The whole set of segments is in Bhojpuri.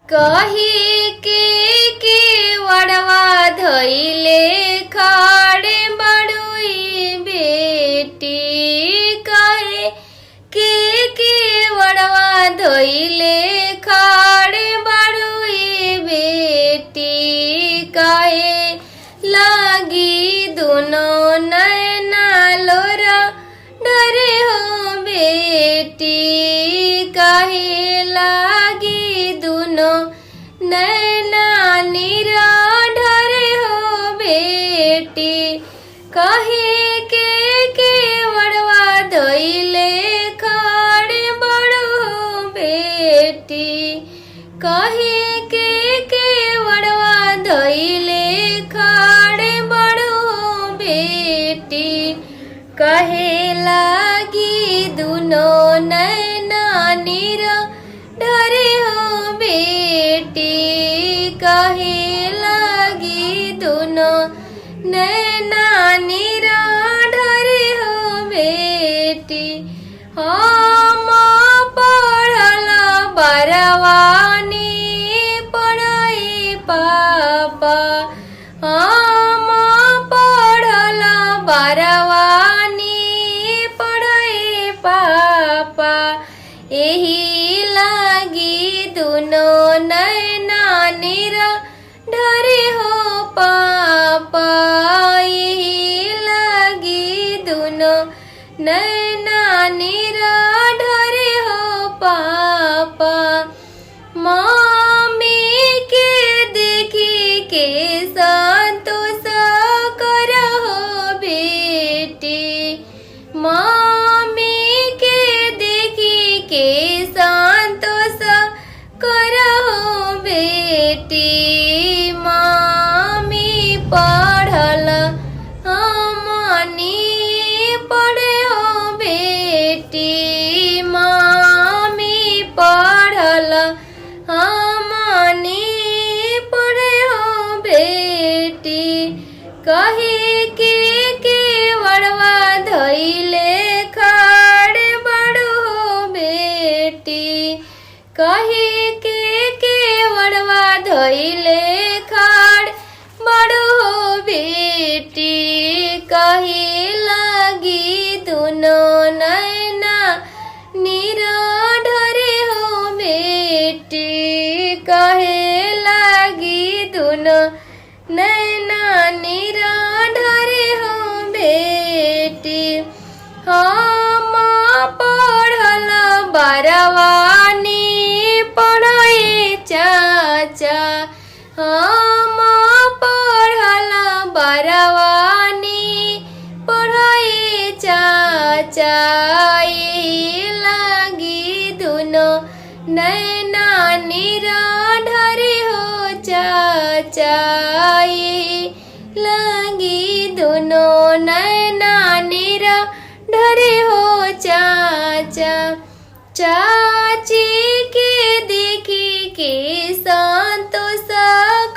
कही के वड़वा धइले खाड़े बड़ुई बेटी। कहे के वड़वा धइले खाड़े बड़ुई बेटी। कहे लागी दोनों नैना लोरा डरे हो बेटी। कहे लागी दोनों नैना नीरा डरे हो बेटी। कहे के वड़वा धइले खाड़े बड़ो हो बेटी। कहे के वड़वा धइले खाड़े बड़ो हो बेटी। कहे लागी दोनों नैना नीरा डरे हो बेटी। कहे लागी दोनों नैना नीरा डरे हो बेटी। हम पढ़ल बरवानी पढ़ाई पापा। हम पढ़ल बरवानी पढ़ाई पापा। एही लागी दोनों नैना नीरा डरे हो पापा। एही लागी दोनों नैना नीरा डरे हो पापा। मम्मी के देखी के संतोष करहो बेटी। मम्मी के देखी के संतोष करहो बेटी। मम्मी पढ़ल हमनी पढ़े हो बेटी। मम्मी पढ़ल हमनी पढ़े हो बेटी। कहे के वड़वा धइले खाड़े बड़ो हो बेटी। कहे के वड़वा धइले खाड़ बड़ो हो बेटी। कहे लागी दोनों नैना नीरा डरे हो बेटी। कहे लागी दोनों नैना नीरा डरे हो बेटी। हम पढ़ल बरवानी पढ़ाई चाचा। हम पढ़ल बरवानी पढ़ाई चाचा। एही लागी दोनों नैना नीरा डरे हो चाचा। एही लागी दोनों नैना नीरा डरे हो चाचा। चाची के देखी के संतोष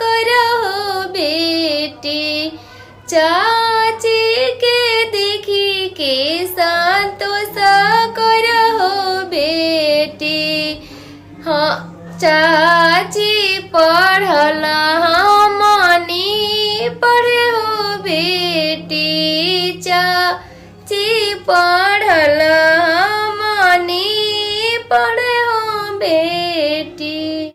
करहो बेटी। चाची के देखी के संतोष करहो बेटी। हाँ चाची पढ़ल हमनी पढ़े हो बेटी। चाची पढ़ल हमनी पढ़